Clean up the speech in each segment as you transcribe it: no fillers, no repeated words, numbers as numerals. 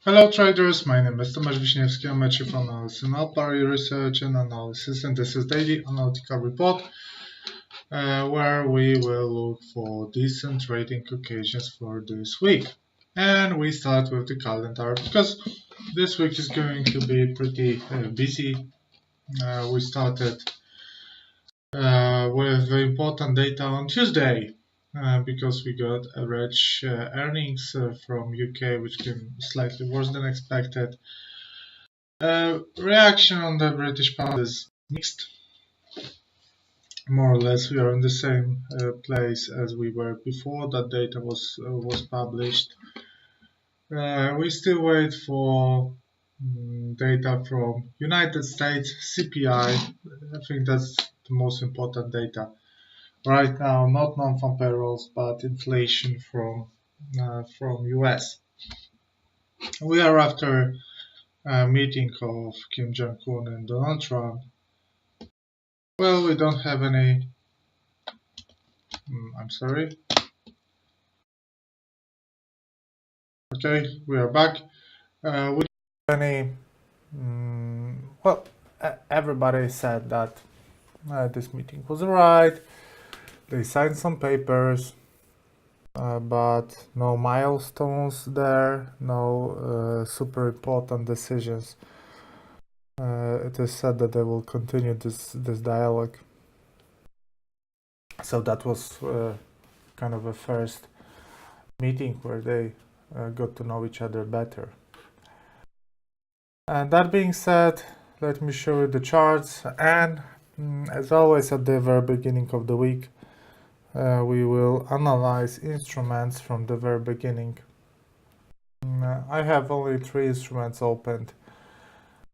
Hello traders, my name is Tomasz Wiśniewski. I'm a chief analyst in Alpari Research and Analysis, and this is daily analytical report where we will look for decent trading occasions for this week. And we start with the calendar because this week is going to be pretty busy. We started with important data on Tuesday because we got average earnings from UK, which came slightly worse than expected. Reaction on the British pound is mixed. More or less, we are in the same place as we were before that data was published. We still wait for data from United States CPI. I think that's the most important data right now. Not non-farm payrolls, but inflation from US. We are after a meeting of Kim Jong-un and Donald Trump. Well, we don't have any. I'm sorry. Okay, we are back. We don't have any. Well, everybody said that this meeting was alright. They signed some papers, but no milestones there, no super important decisions. It is said that they will continue this dialogue. So that was kind of a first meeting where they got to know each other better. And that being said, let me show you the charts, and as always at the very beginning of the week we will analyze instruments from the very beginning. I have only 3 instruments opened.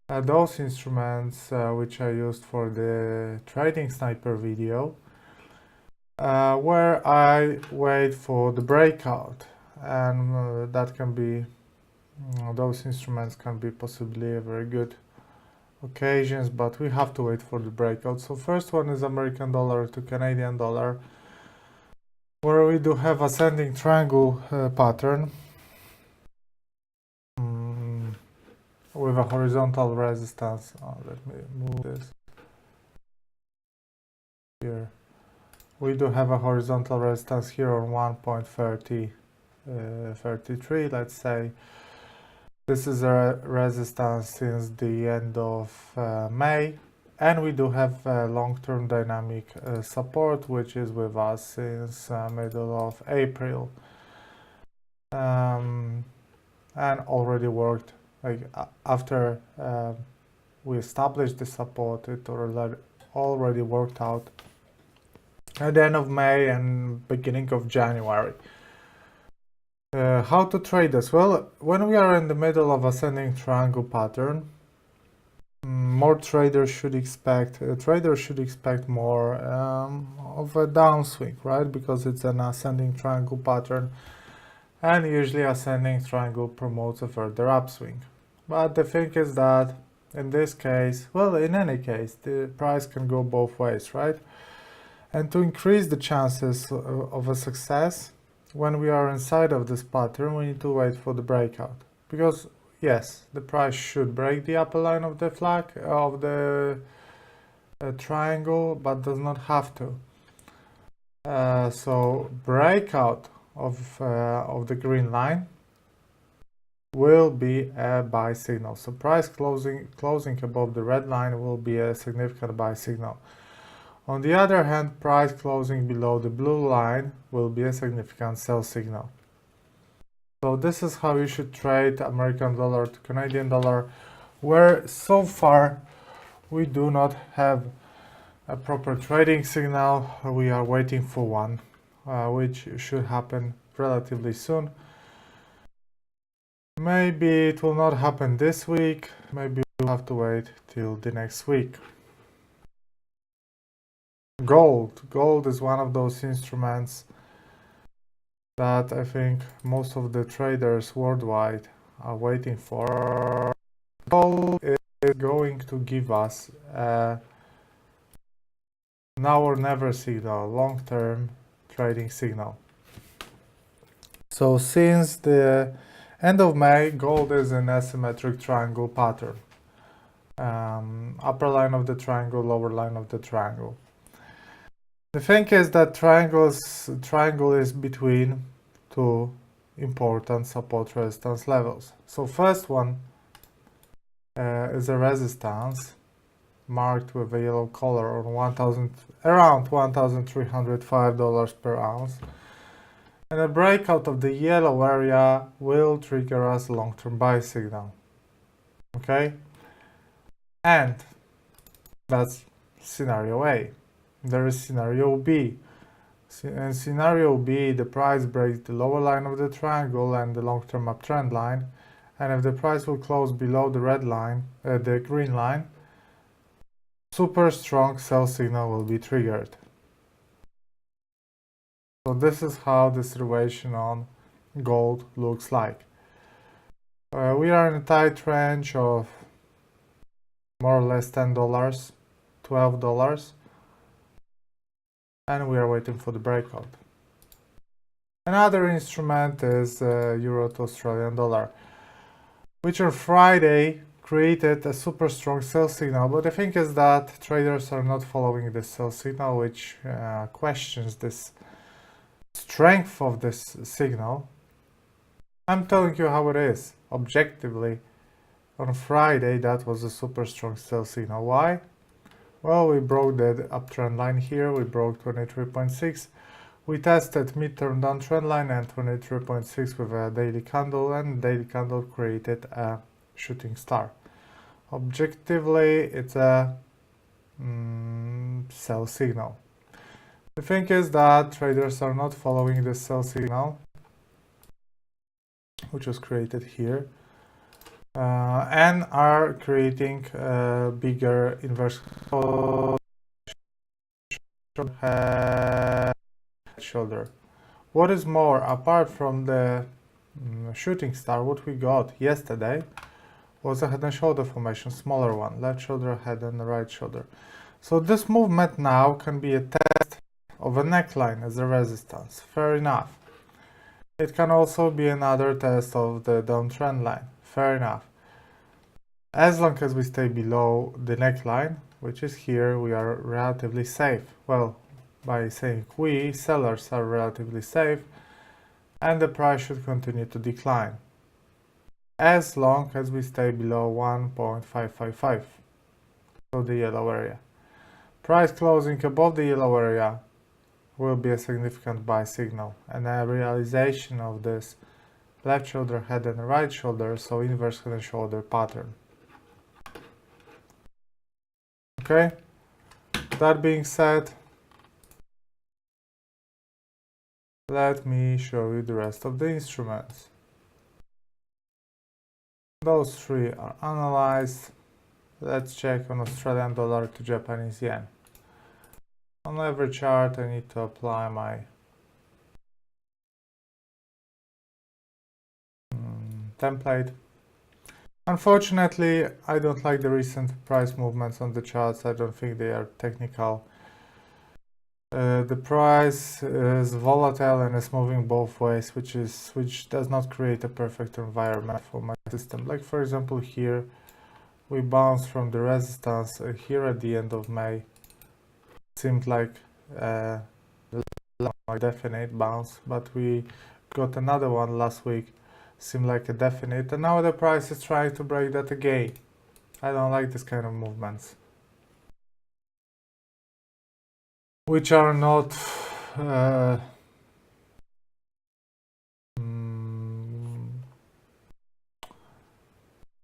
Those instruments which I used for the Trading Sniper video, where I wait for the breakout, and that can be those instruments can be possibly a very good occasions, but we have to wait for the breakout. So first one is American dollar to Canadian dollar, where we do have ascending triangle pattern with a horizontal resistance. Let me move this here. We do have a horizontal resistance here on 1.33, let's say. This is a resistance since the end of May, and we do have long-term dynamic support, which is with us since middle of April, and already worked. Like after we established the support, it already worked out at the end of May and beginning of January. How to trade this? Well, when we are in the middle of ascending triangle pattern, more traders should expect more of a downswing, right? Because it's an ascending triangle pattern, and usually ascending triangle promotes a further upswing. But the thing is that in this case, well, in any case, the price can go both ways, right? And to increase the chances of a success, when we are inside of this pattern, we need to wait for the breakout, because yes, the price should break the upper line of the flag of the triangle, but does not have to. So breakout of the green line will be a buy signal. So price closing above the red line will be a significant buy signal. On the other hand, price closing below the blue line will be a significant sell signal. So this is how you should trade American dollar to Canadian dollar, where so far we do not have a proper trading signal. We are waiting for one, which should happen relatively soon. Maybe it will not happen this week, maybe we'll have to wait till the next week. Gold is one of those instruments that I think most of the traders worldwide are waiting for. Gold is going to give us a now or never signal, long-term trading signal. So since the End of May, gold is in asymmetric triangle pattern. Upper line of the triangle, lower line of the triangle. The thing is that triangle is between two important support resistance levels. So first one is a resistance marked with a yellow color on around $1,305 per ounce. And a breakout of the yellow area will trigger us a long-term buy signal. Okay? And that's scenario A. There is scenario B. In scenario B, the price breaks the lower line of the triangle and the long-term uptrend line. And if the price will close below the red line, the green line, super strong sell signal will be triggered. So this is how the situation on gold looks like. We are in a tight range of more or less $10, $12, and we are waiting for the breakout. Another instrument is Euro to Australian dollar, which on Friday created a super strong sell signal, but the thing is that traders are not following this sell signal, which questions this strength of this signal. I'm telling you how it is. Objectively, on Friday that was a super strong sell signal. Why? Well, we broke the uptrend line here, we broke 23.6. We tested midterm downtrend line and 23.6 with a daily candle, and the daily candle created a shooting star. Objectively, it's a sell signal. The thing is that traders are not following the sell signal, which was created here, and are creating a bigger inverse shoulder. What is more, apart from the shooting star, what we got yesterday was a head and shoulder formation, smaller one, left shoulder, head and right shoulder. So this movement now can be a test of a neckline as a resistance. Fair enough. It can also be another test of the downtrend line. Fair enough. As long as we stay below the neckline, which is here, we are relatively safe. Well, by saying we, sellers are relatively safe, and the price should continue to decline as long as we stay below 1.555, so the yellow area. Price closing above the yellow area will be a significant buy signal, and a realization of this left shoulder, head and right shoulder, so inverse head and shoulder pattern. Okay, that being said, let me show you the rest of the instruments. Those three are analyzed. Let's check on Australian dollar to Japanese yen. On every chart I need to apply my template. Unfortunately, I don't like the recent price movements on the charts. I don't think they are technical. The price is volatile and is moving both ways, which does not create a perfect environment for my system. Like for example, here we bounced from the resistance here at the end of May. Seemed like a definite bounce, but we got another one last week. Seemed like a definite, and now the price is trying to break that again. I don't like this kind of movements, which are not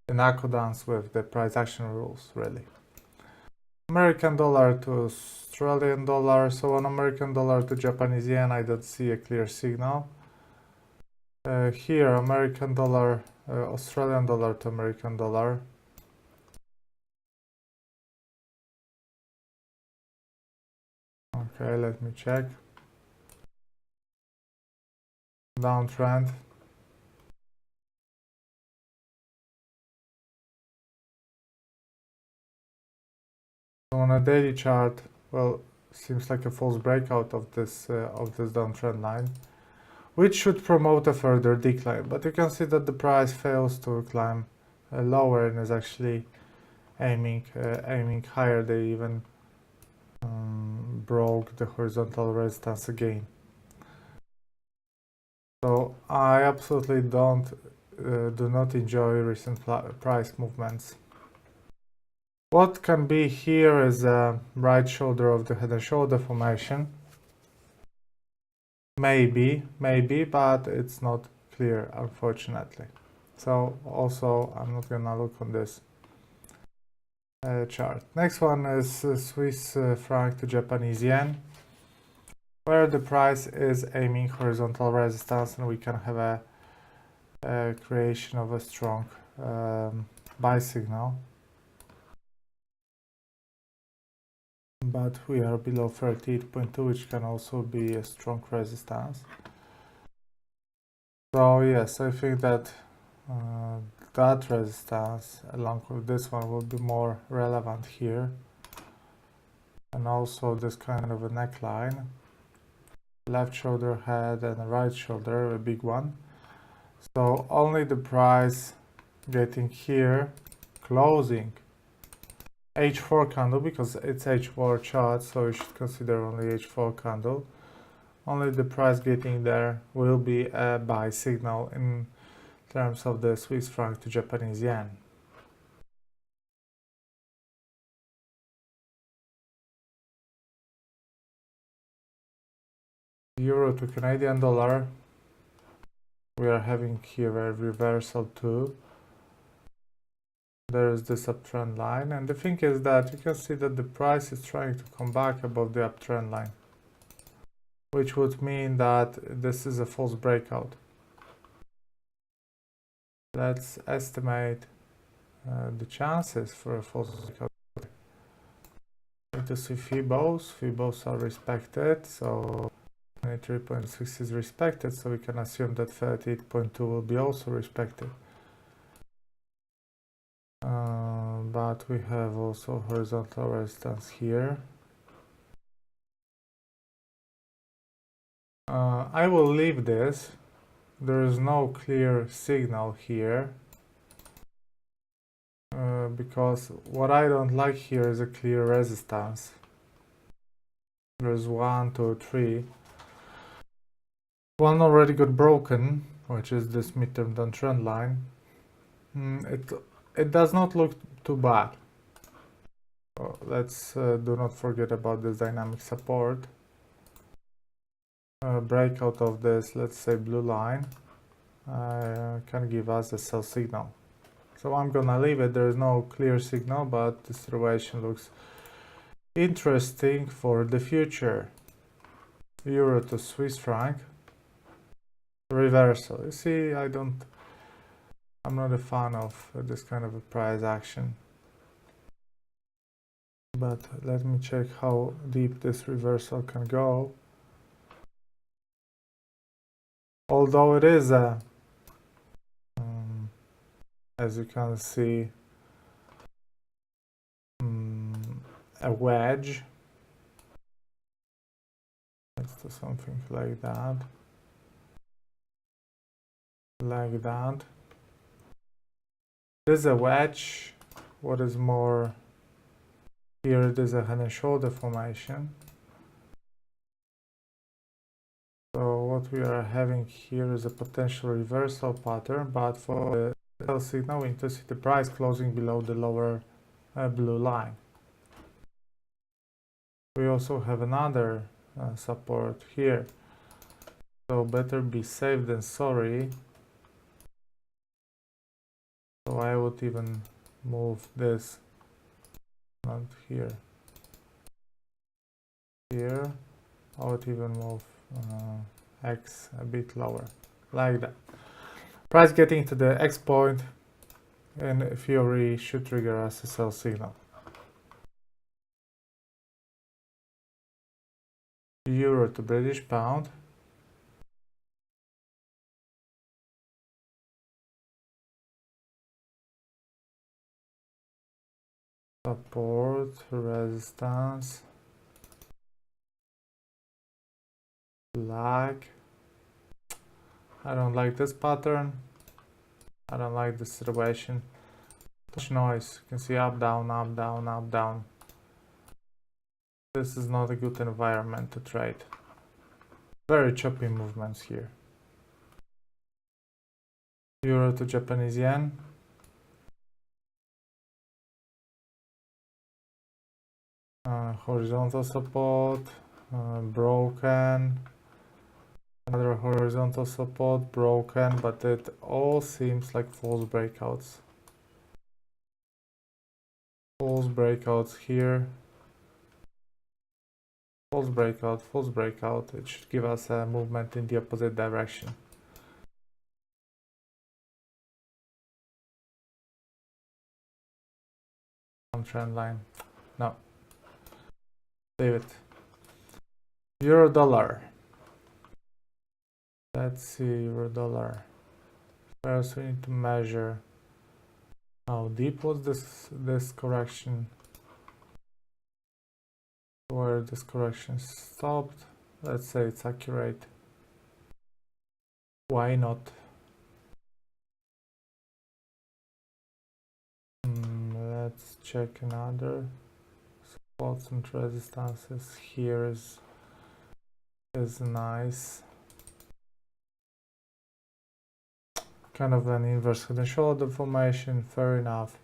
in accordance with the price action rules, really. American dollar to Australian dollar. So on American dollar to Japanese yen, I don't see a clear signal. Here, American dollar, Australian dollar to American dollar. Okay, let me check. Downtrend. On a daily chart, well, seems like a false breakout of this downtrend line. which should promote a further decline. But you can see that the price fails to climb lower and is actually aiming higher. They even broke the horizontal resistance again. So I absolutely do not enjoy recent price movements. What can be here is a right shoulder of the head and shoulder formation. Maybe, but it's not clear, unfortunately. So also I'm not gonna look on this chart. Next one is Swiss franc to Japanese yen, where the price is aiming horizontal resistance, and we can have a creation of a strong buy signal. But we are below 38.2, which can also be a strong resistance. So yes, I think that that resistance along with this one will be more relevant here. And also this kind of a neckline. Left shoulder head and right shoulder, a big one. So only the price getting here, closing H4 candle, because it's H4 chart, so you should consider only H4 candle. Only the price getting there will be a buy signal in terms of the Swiss franc to Japanese yen. Euro to Canadian dollar, we are having here a reversal too. There is this uptrend line, and the thing is that you can see that the price is trying to come back above the uptrend line, which would mean that this is a false breakout. Let's estimate the chances for a false breakout. Need to see Fibos are respected, so 23.6 is respected, so we can assume that 38.2 will be also respected. But we have also horizontal resistance here. I will leave this. There is no clear signal here. Because what I don't like here is a clear resistance. There's 1, 2, 3. One already got broken, which is this midterm downtrend line. It does not look too bad. Let's do not forget about this dynamic support. Breakout of this, let's say blue line, can give us a sell signal. So I'm gonna leave it. There is no clear signal, but the situation looks interesting for the future. Euro to Swiss franc, reversal. You see, I'm not a fan of this kind of a price action. But let me check how deep this reversal can go. Although it is a, as you can see, a wedge. Let's do something like that. Like that. This is a wedge. What is more, here it is a head and shoulder formation. So what we are having here is a potential reversal pattern, but for the sell signal we need to see the price closing below the lower blue line. We also have another support here, so better be safe than sorry. So I would even move this, not here, here. I would even move X a bit lower, like that. Price getting to the X point in theory should trigger us a sell signal. Euro to British pound. Support, resistance, lag. I don't like this pattern. I don't like this situation. Too much noise. You can see up, down, up, down, up, down. This is not a good environment to trade. Very choppy movements here. Euro to Japanese yen. Horizontal support, broken. Another horizontal support, broken, but it all seems like false breakouts. False breakouts here. False breakout, false breakout. It should give us a movement in the opposite direction. Trend line. No. Leave it. Euro dollar. Let's see, euro dollar. First we need to measure how deep was this correction, where this correction stopped. Let's say it's accurate. Why not? Let's check another supports and resistances. Here is nice. Kind of an inverse head and shoulder formation, fair enough.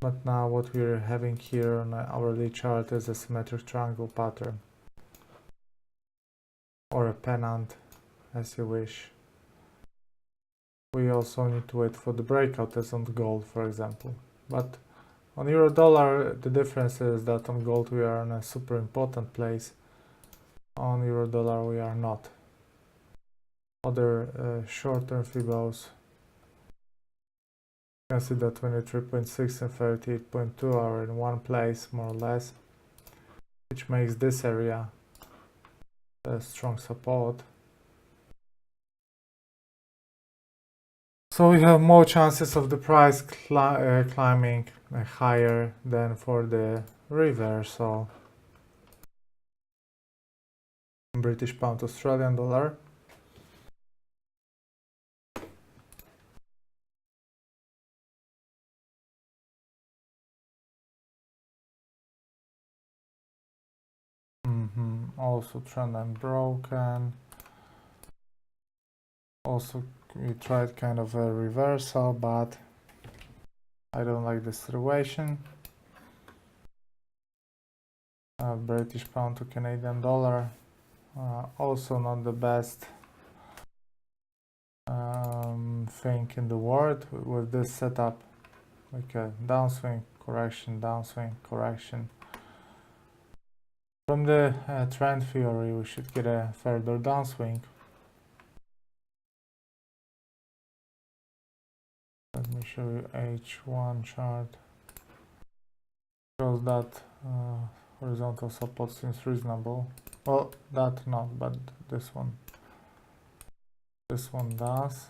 But now what we're having here on our hourly chart is a symmetric triangle pattern. Or a pennant, as you wish. We also need to wait for the breakout as on gold, for example. But on euro dollar, the difference is that on gold we are in a super important place. On euro dollar we are not. Other short-term Fibos. You can see that 23.6 and 38.2 are in one place, more or less, which makes this area a strong support. So we have more chances of the price climbing higher than for the reversal. British pound, Australian dollar. Also trend line broken. Also we tried kind of a reversal, but I don't like the situation. British pound to Canadian dollar. Also not the best thing in the world with this setup, like a downswing, correction, downswing, correction. From the trend theory, we should get a further downswing. Let me show you H1 chart. Shows that horizontal support seems reasonable. Well, that not, but this one. This one does.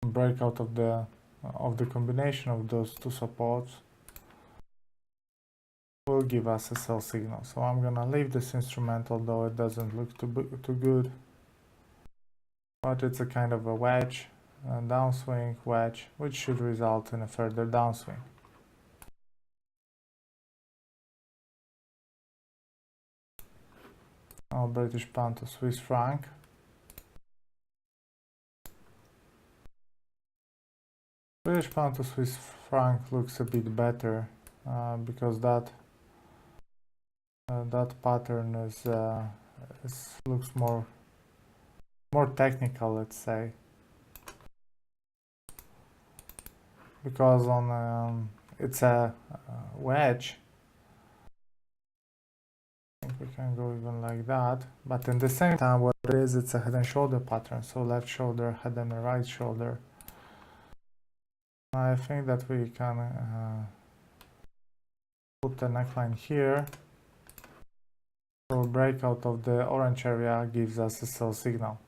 Breakout of the combination of those two supports will give us a sell signal. So I'm gonna leave this instrument, although it doesn't look too good. But it's a kind of a wedge, a downswing wedge, which should result in a further downswing. Now British pound to Swiss franc. British pound to Swiss franc looks a bit better because that pattern looks more technical, let's say, because on it's a wedge. I think we can go even like that, but in the same time what it is, it's a head and shoulder pattern, so left shoulder, head and right shoulder. I think that we can put the neckline here. So breakout of the orange area gives us a sell signal.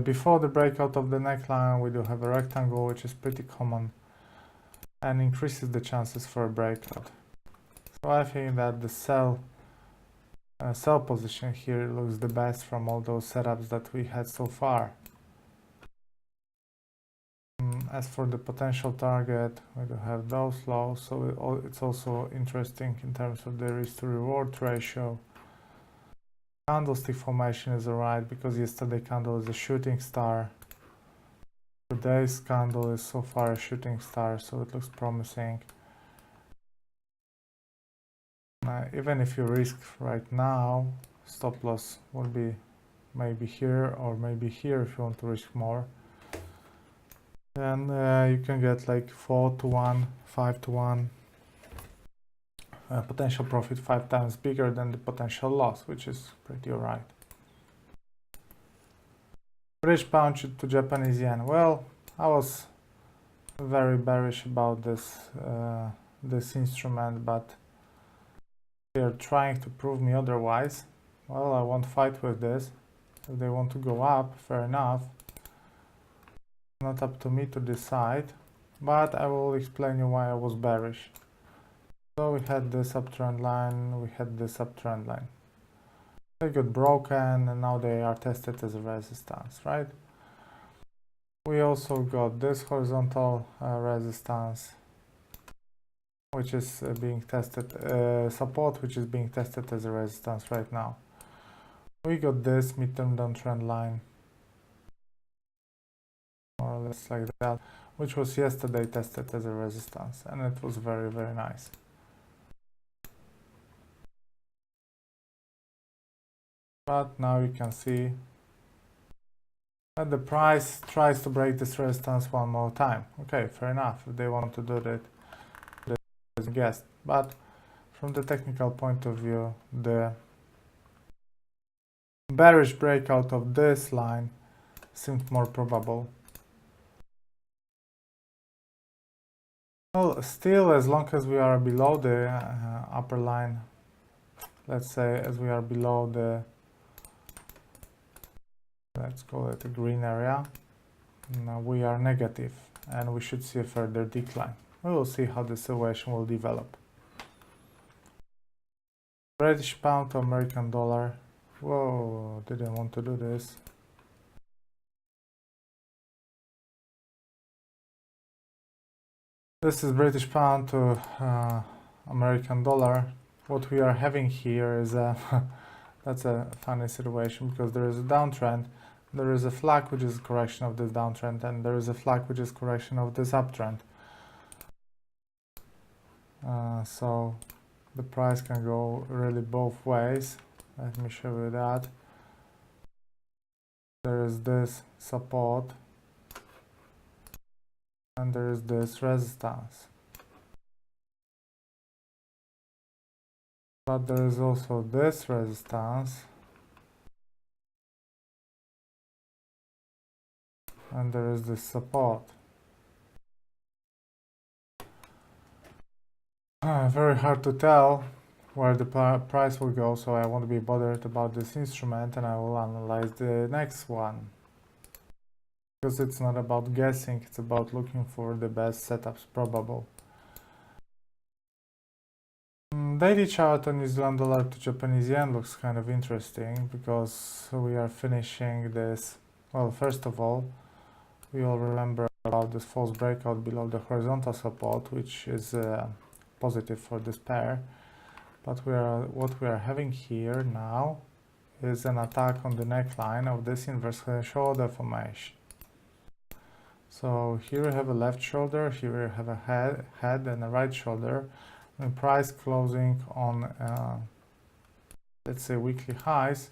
Before the breakout of the neckline, we do have a rectangle, which is pretty common and increases the chances for a breakout. So I think that the sell Sell position here looks the best from all those setups that we had so far. As for the potential target, we do have those lows, so it's also interesting in terms of the risk to reward ratio. Candlestick formation is alright because yesterday candle is a shooting star. Today's candle is so far a shooting star, so it looks promising. Even if you risk right now, stop loss will be maybe here or maybe here if you want to risk more. Then you can get like 4 to 1, 5 to 1. Potential profit 5 times bigger than the potential loss, which is pretty alright. British pound to Japanese yen. Well, I was very bearish about this instrument, but they're trying to prove me otherwise. Well, I won't fight with this. If they want to go up, fair enough. Not up to me to decide, but I will explain you why I was bearish. So we had this uptrend line, we had this uptrend line. They got broken and now they are tested as a resistance, right? We also got this horizontal resistance, which is being tested, support, which is being tested as a resistance right now. We got this midterm downtrend line, more or less like that, which was yesterday tested as a resistance, and it was very, very nice. But now you can see that the price tries to break this resistance one more time. Okay, fair enough, if they want to do that, I guess. But from the technical point of view, the bearish breakout of this line seemed more probable. Well, still, as long as we are below the upper line, let's say as we are below the, let's call it a green area, we are negative and we should see a further decline. We will see how the situation will develop. British pound to American dollar. Whoa, didn't want to do this. This is British pound to American dollar. What we are having here is a that's a funny situation because there is a downtrend, there is a flag which is correction of this downtrend, and there is a flag which is correction of this uptrend. So the price can go really both ways. Let me show you that. There is this support and there is this resistance. But there is also this resistance and there is this support. Very hard to tell where the price will go, so I won't be bothered about this instrument and I will analyze the next one. Because it's not about guessing, it's about looking for the best setups probable. Daily chart on New Zealand dollar to Japanese yen looks kind of interesting because we are finishing this. Well, first of all, we all remember about this false breakout below the horizontal support, which is positive for this pair. But what we are having here now is an attack on the neckline of this inverse shoulder formation. So here we have a left shoulder, here we have a head and a right shoulder. And price closing on, let's say, weekly highs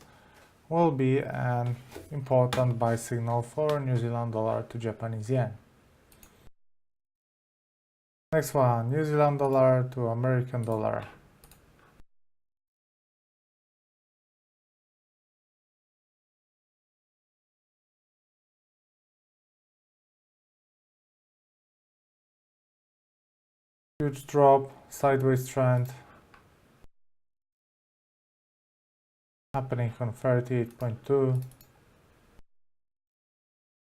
will be an important buy signal for New Zealand dollar to Japanese yen. Next one, New Zealand dollar to American dollar. Huge drop, sideways trend happening on 38.2.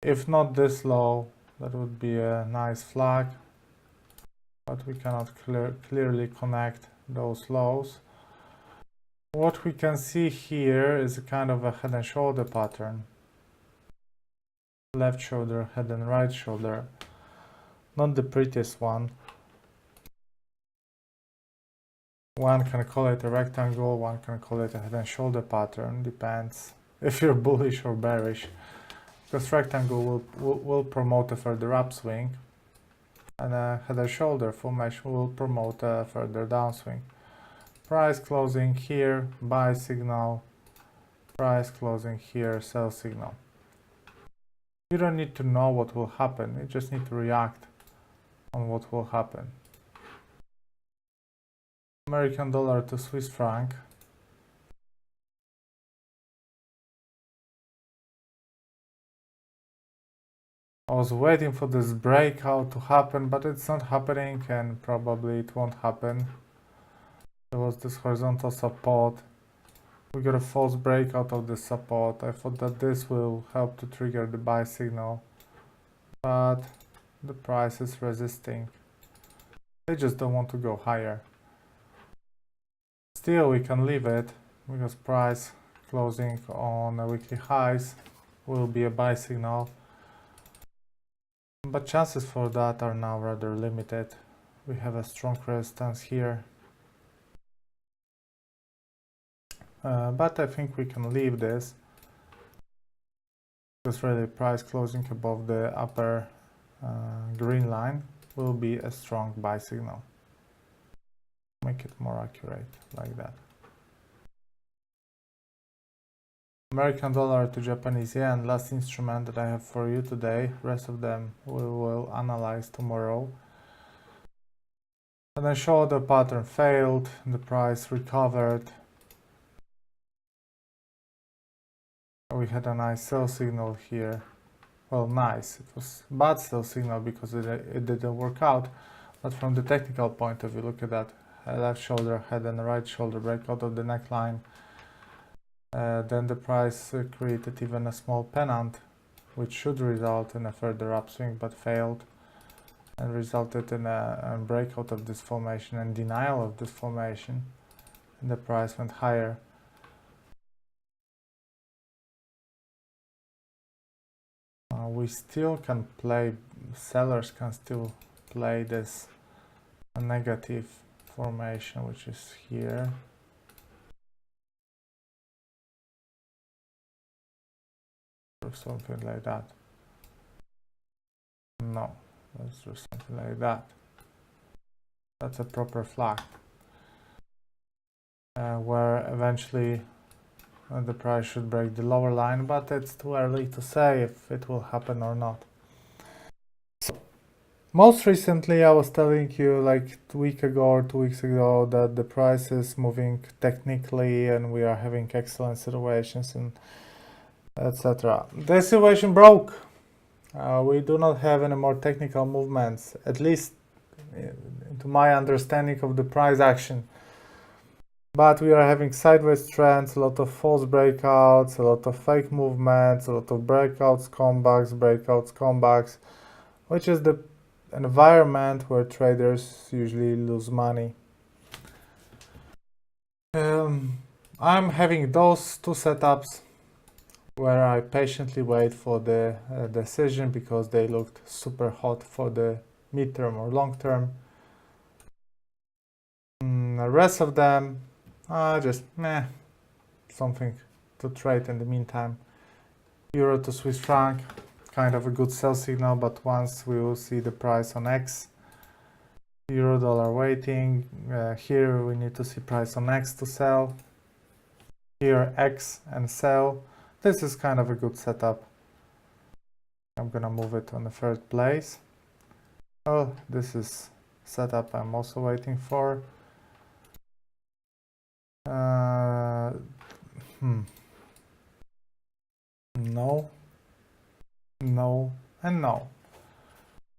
If not this low, that would be a nice flag, but we cannot clearly connect those lows. What we can see here is a kind of a head and shoulder pattern. Left shoulder, head and right shoulder. Not the prettiest one. One can call it a rectangle, one can call it a head and shoulder pattern, depends if you're bullish or bearish. Because rectangle will promote a further upswing, and a head and shoulder formation will promote a further downswing. Price closing here, buy signal. Price closing here, sell signal. You don't need to know what will happen, you just need to react on what will happen. American dollar to Swiss franc. I was waiting for this breakout to happen, but it's not happening and probably it won't happen. There was this horizontal support. We got a false breakout of the support. I thought that this will help to trigger the buy signal, but the price is resisting. They just don't want to go higher. Still, we can leave it because price closing on a weekly highs will be a buy signal, but chances for that are now rather limited. We have a strong resistance here, but I think we can leave this because really price closing above the upper green line will be a strong buy signal. Make it more accurate like that. American dollar to Japanese yen, last instrument that I have for you today. Rest of them we will analyze tomorrow. And I showed the pattern failed, the price recovered. We had a nice sell signal here. Well, nice. It was bad sell signal because it didn't work out. But from the technical point of view, look at that. Left shoulder, head and right shoulder breakout of the neckline. Then the price created even a small pennant, which should result in a further upswing, but failed, and resulted in a breakout of this formation and denial of this formation, and the price went higher. We still can play, sellers can still play this negative formation, which is here. Or something like that. No, let's do something like that. That's a proper flag. Where eventually the price should break the lower line, but it's too early to say if it will happen or not. So, most recently I was telling you like a week ago or 2 weeks ago that the price is moving technically and we are having excellent situations and etc. The situation broke. We do not have any more technical movements, at least to my understanding of the price action. But we are having sideways trends, a lot of false breakouts, a lot of fake movements, a lot of breakouts, comebacks, which is the environment where traders usually lose money. I'm having those two setups where I patiently wait for the decision because they looked super hot for the midterm or long term. The rest of them just something to trade in the meantime. Euro to Swiss franc, kind of a good sell signal, but once we will see the price on X. Euro dollar waiting. Here we need to see price on X to sell. Here X and sell. This is kind of a good setup. I'm gonna move it on the third place. Oh, this is setup I'm also waiting for. No, no, and no.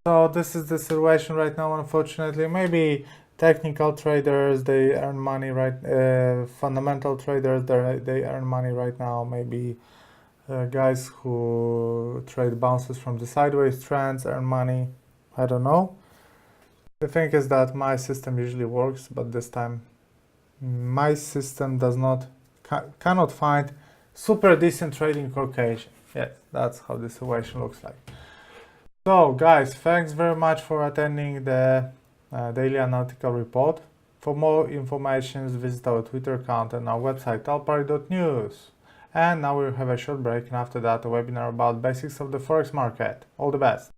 So this is the situation right now, unfortunately. Maybe technical traders, they earn money fundamental traders, they earn money right now. Maybe guys who trade bounces from the sideways trends earn money. I don't know. The thing is that my system usually works, but this time my system cannot find super decent trading occasion. Yes, that's how the situation looks like. So guys, thanks very much for attending the daily analytical report. For more information, visit our Twitter account and our website alpari.news. And now we'll have a short break, and after that a webinar about basics of the forex market. All the best.